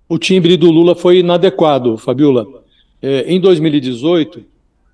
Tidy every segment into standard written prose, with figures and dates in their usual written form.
O timbre do Lula foi inadequado, Fabiola. Em 2018,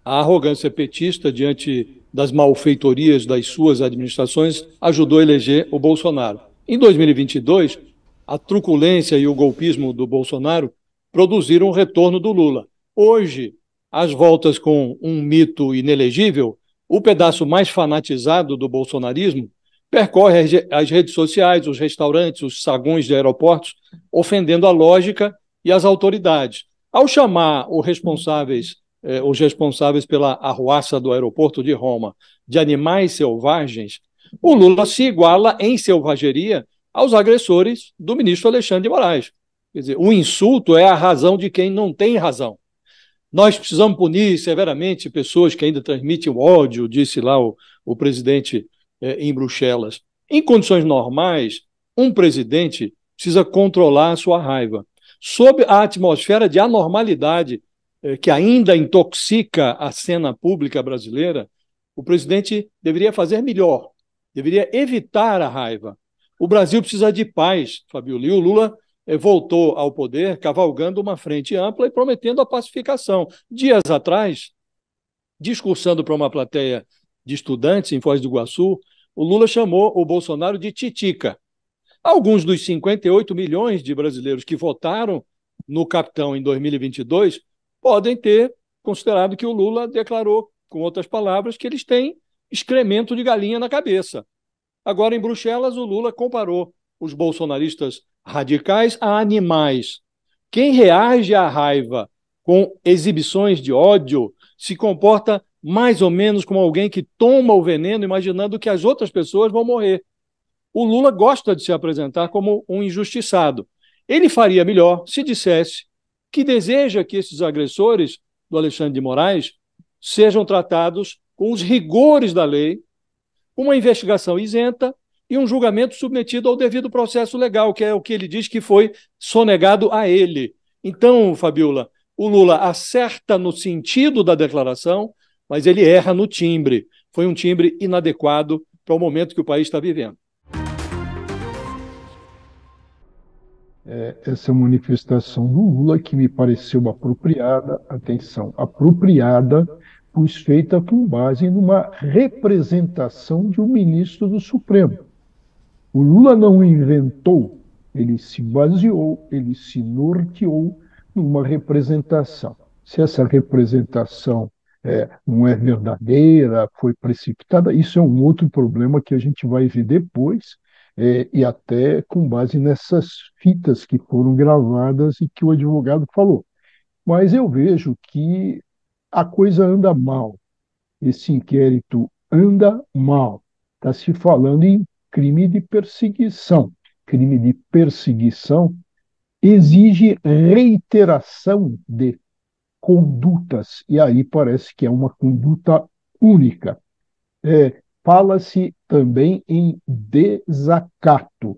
a arrogância petista diante das malfeitorias das suas administrações ajudou a eleger o Bolsonaro. Em 2022, a truculência e o golpismo do Bolsonaro produziram o retorno do Lula. Hoje, às voltas com um mito inelegível, o pedaço mais fanatizado do bolsonarismo percorre as redes sociais, os restaurantes, os saguões de aeroportos, ofendendo a lógica e as autoridades. Ao chamar os responsáveis pela arruaça do aeroporto de Roma de animais selvagens, o Lula se iguala em selvageria aos agressores do ministro Alexandre de Moraes. Quer dizer, o insulto é a razão de quem não tem razão. Nós precisamos punir severamente pessoas que ainda transmitem o ódio, disse lá o presidente em Bruxelas. Em condições normais, um presidente precisa controlar a sua raiva. Sob a atmosfera de anormalidade que ainda intoxica a cena pública brasileira, o presidente deveria fazer melhor, deveria evitar a raiva. O Brasil precisa de paz, Fabiola, e o Lula voltou ao poder cavalgando uma frente ampla e prometendo a pacificação. Dias atrás, discursando para uma plateia de estudantes em Foz do Iguaçu, o Lula chamou o Bolsonaro de titica. Alguns dos 58 milhões de brasileiros que votaram no capitão em 2022 podem ter considerado que o Lula declarou, com outras palavras, que eles têm excremento de galinha na cabeça. Agora, em Bruxelas, o Lula comparou os bolsonaristas radicais a animais. Quem reage à raiva com exibições de ódio se comporta mais ou menos como alguém que toma o veneno imaginando que as outras pessoas vão morrer. O Lula gosta de se apresentar como um injustiçado. Ele faria melhor se dissesse que deseja que esses agressores do Alexandre de Moraes sejam tratados com os rigores da lei, uma investigação isenta e um julgamento submetido ao devido processo legal, que é o que ele diz que foi sonegado a ele. Então, Fabiola, o Lula acerta no sentido da declaração, mas ele erra no timbre. Foi um timbre inadequado para o momento que o país está vivendo. Essa manifestação do Lula que me pareceu apropriada, atenção, apropriada, pois feita com base numa representação de um ministro do Supremo. O Lula não inventou, ele se baseou, ele se norteou numa representação. Se essa representação não é verdadeira, foi precipitada, isso é um outro problema que a gente vai ver depois, e até com base nessas fitas que foram gravadas e que o advogado falou. Mas eu vejo que a coisa anda mal, esse inquérito anda mal. Está se falando em crime de perseguição. Crime de perseguição exige reiteração de condutas, e aí parece que é uma conduta única. Fala-se também em desacato.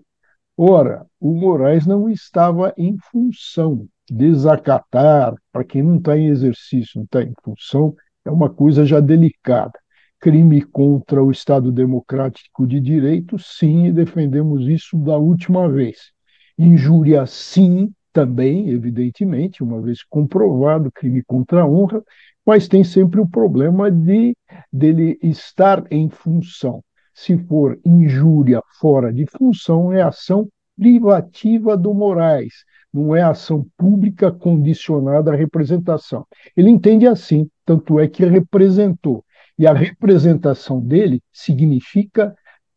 Ora, o Moraes não estava em função. Desacatar, para quem não está em exercício, não está em função, é uma coisa já delicada. Crime contra o Estado Democrático de Direito, sim, e defendemos isso da última vez. Injúria, sim, também, evidentemente, uma vez comprovado, crime contra a honra, mas tem sempre o problema dele estar em função. Se for injúria fora de função, é ação privativa do Moraes, não é ação pública condicionada à representação. Ele entende assim, tanto é que representou. E a representação dele significa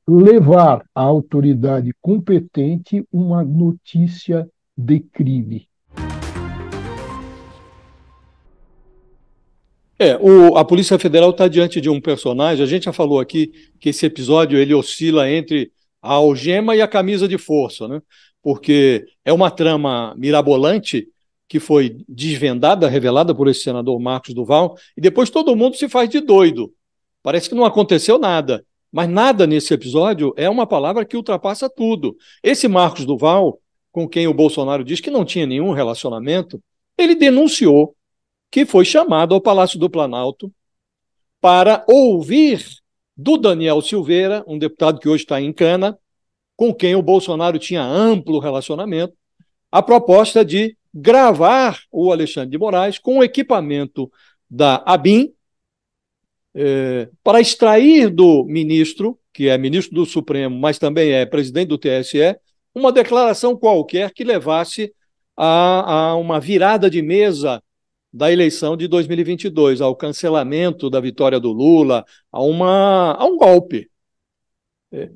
levar à autoridade competente uma notícia de crime. A Polícia Federal está diante de um personagem. A gente já falou aqui que esse episódio ele oscila entre a algema e a camisa de força, né? Porque é uma trama mirabolante que foi desvendada, revelada por esse senador Marcos Duval, e depois todo mundo se faz de doido. Parece que não aconteceu nada. Mas nada nesse episódio é uma palavra que ultrapassa tudo. Esse Marcos Duval, com quem o Bolsonaro diz que não tinha nenhum relacionamento, ele denunciou que foi chamado ao Palácio do Planalto para ouvir do Daniel Silveira, um deputado que hoje está em cana, com quem o Bolsonaro tinha amplo relacionamento, a proposta de gravar o Alexandre de Moraes com o equipamento da ABIN para extrair do ministro, que é ministro do Supremo, mas também é presidente do TSE, uma declaração qualquer que levasse a uma virada de mesa da eleição de 2022, ao cancelamento da vitória do Lula, a um golpe.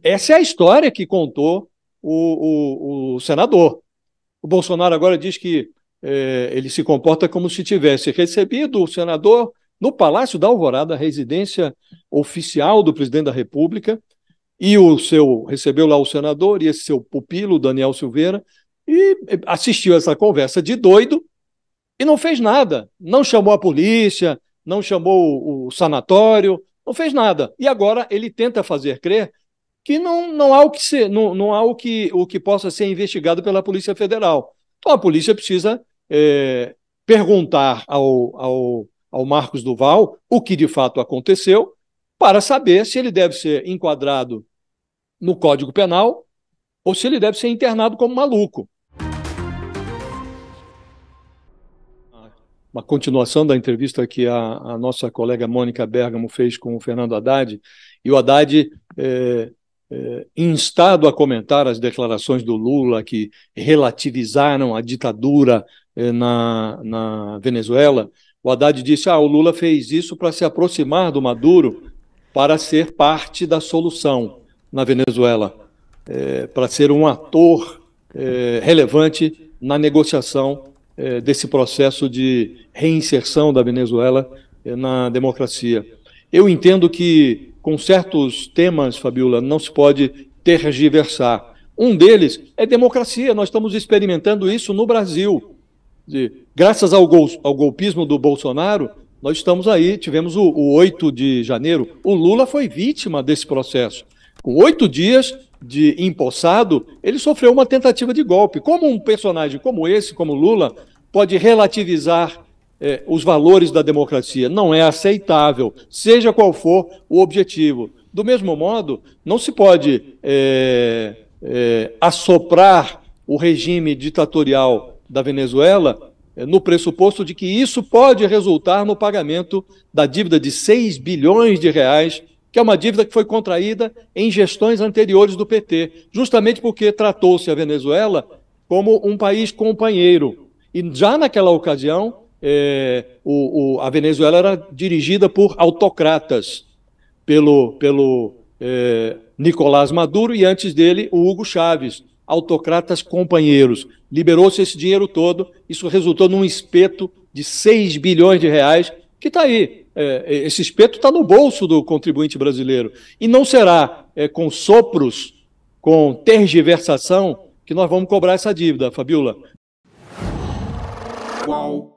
Essa é a história que contou o senador. O Bolsonaro agora diz que ele se comporta como se tivesse recebido o senador no Palácio da Alvorada, a residência oficial do presidente da República, e recebeu lá o senador e esse seu pupilo, Daniel Silveira, e assistiu essa conversa de doido e não fez nada. Não chamou a polícia, não chamou o sanatório, não fez nada. E agora ele tenta fazer crer que não há o que possa ser investigado pela Polícia Federal. Então a polícia precisa perguntar ao Marcos Duval o que de fato aconteceu para saber se ele deve ser enquadrado no Código Penal ou se ele deve ser internado como maluco. Uma continuação da entrevista que a nossa colega Mônica Bergamo fez com o Fernando Haddad, e o Haddad, instado a comentar as declarações do Lula que relativizaram a ditadura na Venezuela, o Haddad disse: o Lula fez isso para se aproximar do Maduro, para ser parte da solução na Venezuela, para ser um ator relevante na negociação desse processo de reinserção da Venezuela na democracia. Eu entendo que, com certos temas, Fabiola, não se pode tergiversar. Um deles é democracia. Nós estamos experimentando isso no Brasil. Graças ao golpismo do Bolsonaro, nós estamos aí, tivemos o 8 de janeiro. O Lula foi vítima desse processo. Com 8 dias de empossado, ele sofreu uma tentativa de golpe. Como um personagem como esse, como Lula, pode relativizar os valores da democracia? Não é aceitável, seja qual for o objetivo. Do mesmo modo, não se pode assoprar o regime ditatorial da Venezuela no pressuposto de que isso pode resultar no pagamento da dívida de 6 bilhões de reais, que é uma dívida que foi contraída em gestões anteriores do PT, justamente porque tratou-se a Venezuela como um país companheiro. E já naquela ocasião, a Venezuela era dirigida por autocratas, pelo Nicolás Maduro e antes dele o Hugo Chávez, autocratas companheiros. Liberou-se esse dinheiro todo, isso resultou num espeto de 6 bilhões de reais, que está aí. Esse espeto está no bolso do contribuinte brasileiro. E não será com sopros, com tergiversação, que nós vamos cobrar essa dívida, Fabiola. Qual?